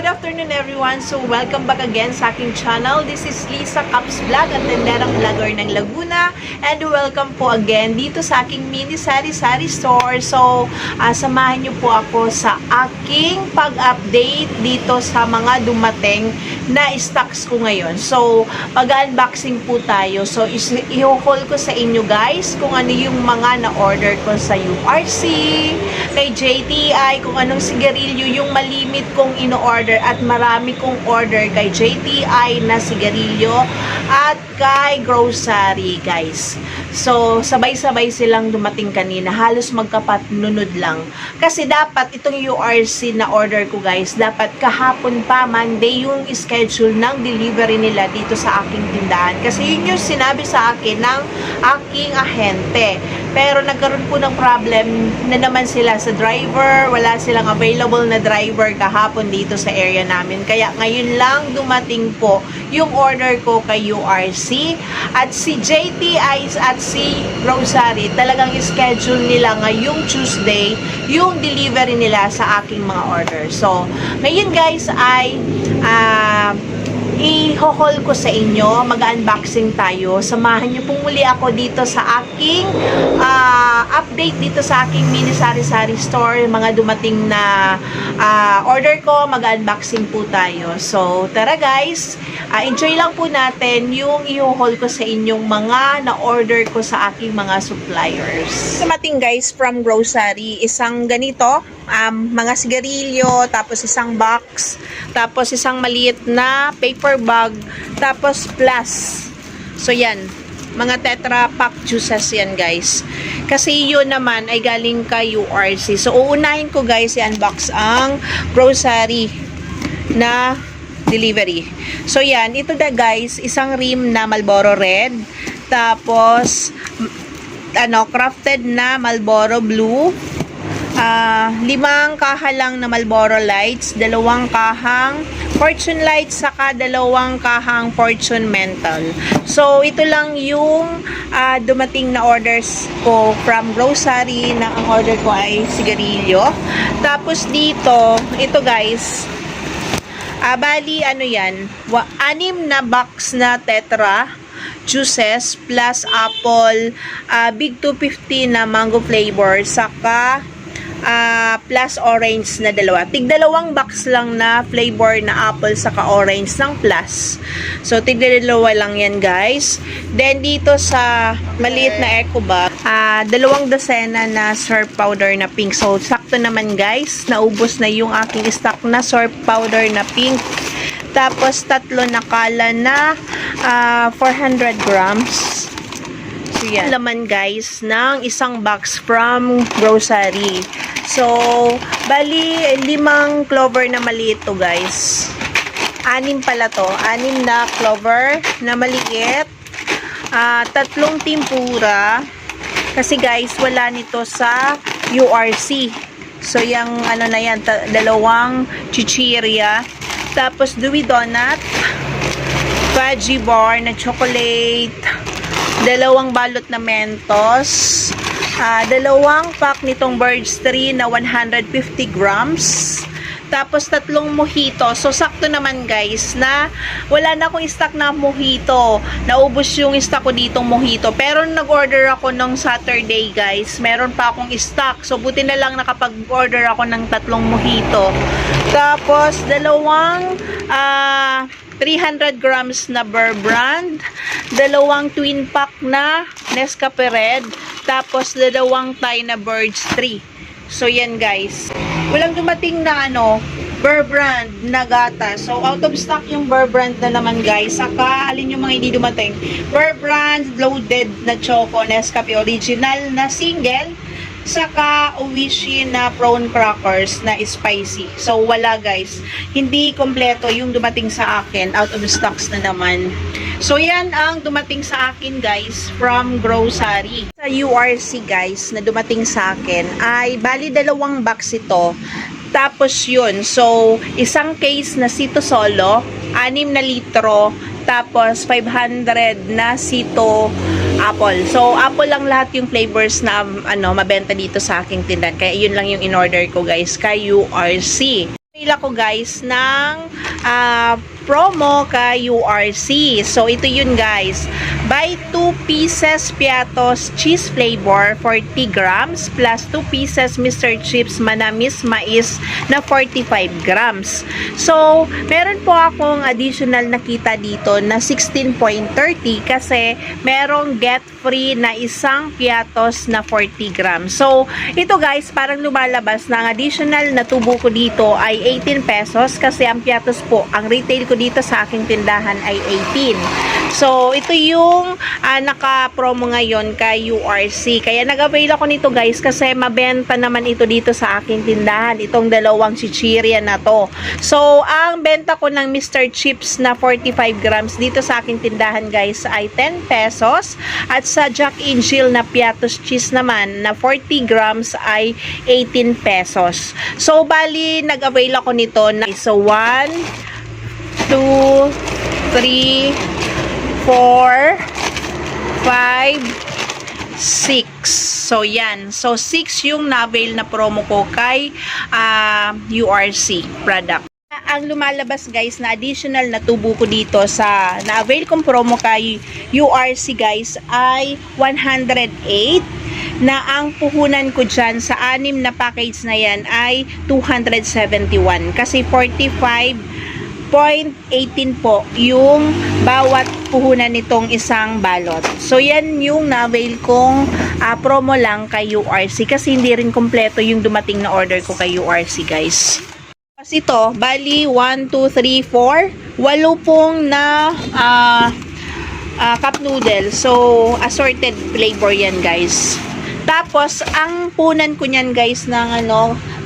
good afternoon everyone. So, welcome back again sa aking channel. This is Lisa Caps Vlog, at tenderang vlogger ng Laguna. And welcome po again dito sa aking mini sari-sari store. So, samahan niyo po ako sa aking pag-update dito sa mga dumating na stocks ko ngayon. So, mag-unboxing po tayo. So, i-haul ko sa inyo guys kung ano yung mga na-order ko sa URC, kay JTI, kung anong sigarilyo yung malimit kong ino-order, at marami kong order kay JTI na sigarilyo at kay grocery guys. So, sabay-sabay silang dumating kanina. Halos magkapatnunod lang. Kasi dapat itong URC na order ko guys, dapat kahapon pa, Monday, yung schedule ng delivery nila dito sa aking tindahan. Kasi yun yung sinabi sa akin ng aking ahente. Pero nagkaroon po ng problem na naman sila sa driver. Wala silang available na driver kahapon dito sa area namin. Kaya ngayon lang dumating po yung order ko kay URC. At si JTI at si Grocery, talagang schedule nila ngayong Tuesday yung delivery nila sa aking mga order. So, ngayon guys ay i-haul ko sa inyo, mag-unboxing tayo. Samahan niyo pong muli ako dito sa aking update dito sa aking mini sari-sari store. Mga dumating na order ko, mag-unboxing po tayo. So, tara guys, enjoy lang po natin yung i-haul ko sa inyong mga na-order ko sa aking mga suppliers. Dumating guys from grocery, isang ganito, mga sigarilyo, tapos isang box, tapos isang maliit na paper bag, tapos plus. So yan, mga Tetra Pak juices yan guys. Kasi yun naman ay galing kay URC. So uunahin ko guys i-unbox ang grocery na delivery. So yan, ito na guys, isang rim na Marlboro Red, tapos crafted na Marlboro Blue, 5 kaha lang na Marlboro Lights, 2 kahang Fortune Lights, saka 2 kahang Fortune Menthol. So, ito lang yung dumating na orders ko from grocery, na ang order ko ay sigarilyo. Tapos dito, ito guys, bali ano yan, 6 na box na Tetra juices plus apple, big 250 na mango flavor, saka plus orange na 2. Tig-2 box lang na flavor na apple saka orange ng plus. So, tig-2 lang yan guys. Then, dito sa maliit na eco bag, 2 dosena na syrup powder na pink. So, sakto naman guys. Naubos na yung aking stock na syrup powder na pink. Tapos, 3 na kala na 400 grams. So, yan. Laman guys ng isang box from grocery. So, bali, 5 clover na maliit to guys. 6 pala to. 6 na clover na maliit. 3 timpura. Kasi guys, wala nito sa URC. So, yung ano na yan, 2 chichirya. Tapos, Dewey Donut. Fudgy bar na chocolate. 2 balot na Mentos. 2 pack nitong Birds 3 na 150 grams. Tapos 3 mojito. So, sakto naman guys na wala na akong stock na mojito. Naubos yung stock ko ditong mojito. Pero nag-order ako nung Saturday guys, meron pa akong stock. So, buti na lang nakapag-order ako ng 3 mojito. Tapos, 2 300 grams na Bear Brand, 2 twin pack na Nescafe Red, tapos 2 Thai na Birds 3. So, yan guys. Walang dumating na Bear Brand na gata. So, out of stock yung Bear Brand na naman guys. Saka, alin yung mga hindi dumating? Bear Brand Loaded na Choco Nescafe Original na single, saka Oishi na prawn crackers na spicy. So, wala guys. Hindi kompleto yung dumating sa akin. Out of stocks na naman. So, yan ang dumating sa akin guys from grocery. Sa URC guys na dumating sa akin ay bali 2 box ito. Tapos yun. So, isang case na Sito Solo, 6 na litro, tapos 500 na Sito apple. So, apple lang lahat yung flavors na mabenta dito sa aking tindahan. Kaya yun lang yung in-order ko guys kay URC. Pila ko guys ng promo kay URC. So ito yun guys. Buy 2 pieces Piatos cheese flavor 40 grams plus 2 pieces Mr. Chips Manamis Mais na 45 grams. So meron po akong additional nakita dito na 16.30 kasi merong get free na isang Piatos na 40 grams. So ito guys, parang lumalabas na ang additional na tubo ko dito ay 18 pesos kasi ang Piatos po, ang retail ko dito sa aking tindahan ay 18. So, ito yung naka-promo ngayon kay URC. Kaya nag-avail ako nito guys kasi mabenta naman ito dito sa aking tindahan. Itong dalawang chichirya na to. So, ang benta ko ng Mr. Chips na 45 grams dito sa aking tindahan guys ay 10 pesos. At sa Jack and Jill na Piatos cheese naman na 40 grams ay 18 pesos. So, bali, nag-avail ako nito na so 1, 2, 3, 4, 5, 6. So, yan. So, 6 yung na-avail na promo ko kay URC product. Ang lumalabas guys na additional na tubo ko dito sa na-avail kong promo kay URC guys ay 108 na ang puhunan ko dyan sa 6 na package na yan ay 271 kasi 45.18 po yung bawat puhunan nitong isang balot. So yan yung na-avail kong promo lang kay URC kasi hindi rin kompleto yung dumating na order ko kay URC guys. Kasi ito, bali 1, 2, 3, 4 8 pong na cup noodles. So assorted flavor yan guys. Tapos ang punan ko niyan guys ng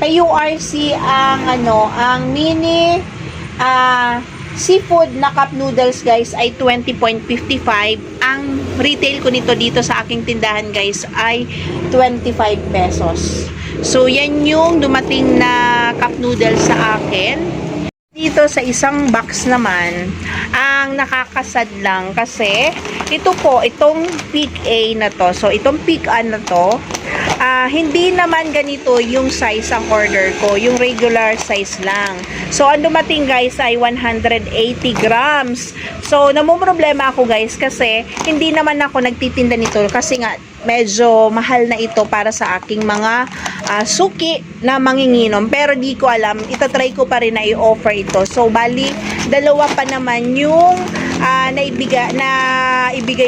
kay URC ang mini seafood na cup noodles guys ay 20.55. Ang retail ko nito dito sa aking tindahan guys ay 25 pesos. So yan yung dumating na cup noodles sa akin. Dito sa isang box naman, ang nakakasad lang kasi ito po, itong Pick A na to. So itong Pick A na to, hindi naman ganito yung size ang order ko, yung regular size lang. So ang dumating guys ay 180 grams. So namumroblema ako guys kasi hindi naman ako nagtitinda nito kasi nga medyo mahal na ito para sa aking mga suki na manginginom. Pero di ko alam, itatry ko pa rin na i-offer ito. So bali, dalawa pa naman yung ibigay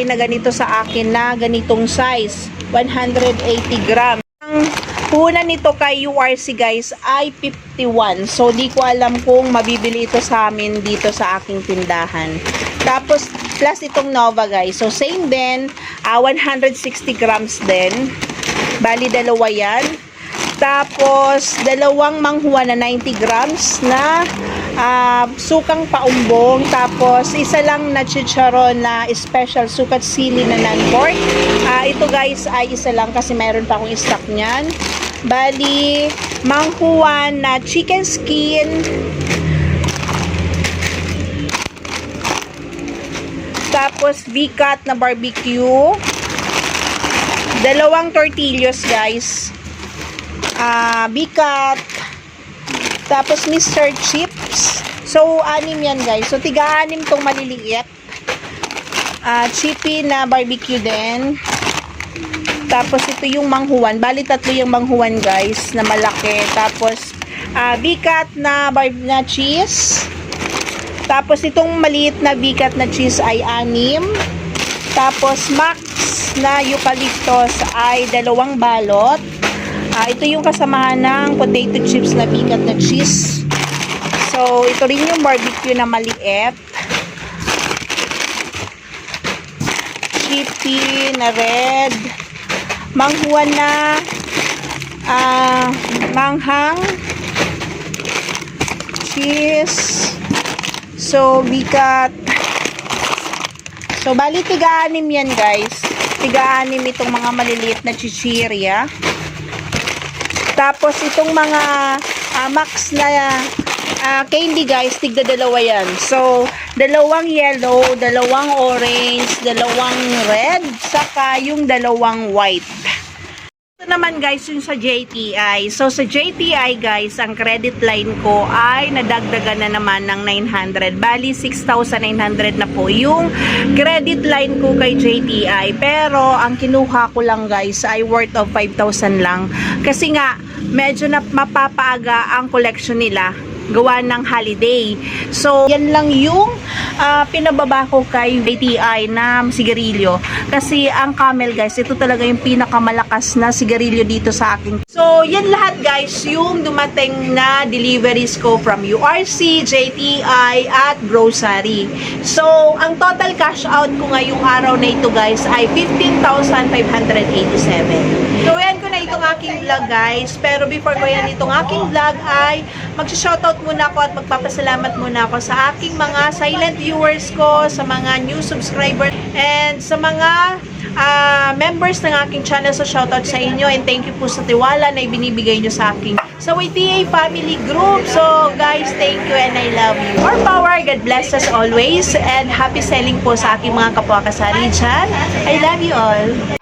na ganito sa akin na ganitong size, 180 grams. Ang puhunan nito kay URC guys ay 51. So di ko alam kung mabibili ito sa amin dito sa aking tindahan. Tapos plus itong Nova guys. So same din, 160 grams din. Bali dalawa yan. Tapos dalawang manghuwa na 90 grams na sukang paumbong. Tapos isa lang na chicharon na special sukat sili na non-pork. Ito guys ay isa lang kasi mayroon pa akong stock niyan. Bali manghuwa na chicken skin. Tapos V-cut na barbecue. Dalawang tortillas guys. V-cut. Tapos Mr. Chips. So 6 yan guys. So tiga-6 tong maliliit. Chippy na barbecue din. Tapos ito yung manghuwan. Bali 3 yung manghuwan guys na malaki. Tapos V-cut na cheese. Tapos itong maliit na V-cut na cheese ay 6. Tapos Max na eucalyptus ay 2 balot. Ito yung kasamahan ng potato chips na V-cut na cheese. So ito rin yung barbecue na maliit. Chippy na red. Manghuwan na manghang. Cheese. So, V-cut. So, bali tiga-6 yan guys. Tiga-6 itong mga maliliit na chichirya. Tapos, itong mga max na candy guys, tigda-2 yan. So, 2 yellow, 2 orange, 2 red, saka yung 2 white. Ito Naman guys, yung sa JTI. So sa JTI guys, ang credit line ko ay nadagdagan na naman ng 900. Bali 6,900 na po yung credit line ko kay JTI. Pero ang kinuha ko lang guys ay worth of 5,000 lang. Kasi nga medyo na mapapaaga ang collection nila gawa ng holiday. So, yan lang yung pinababa ko kay JTI na sigarilyo. Kasi ang Camel guys, ito talaga yung pinakamalakas na sigarilyo dito sa akin. So, yan lahat guys, yung dumating na deliveries ko from URC, JTI, at grocery. So, ang total cash out ko ngayong araw na ito guys ay 15,587. So, yan ko na itong aking vlog guys. Pero before ko yan itong aking vlog ay mag-shoutout muna ako at magpapasalamat muna ako sa aking mga silent viewers ko, sa mga new subscribers, and sa mga members ng aking channel. So shoutout sa inyo and thank you po sa tiwala na ibinibigay nyo sa aking sa YTA family group. So guys, thank you and I love you. More power, God bless us always, and happy selling po sa aking mga kapwa kasari dyan. I love you all.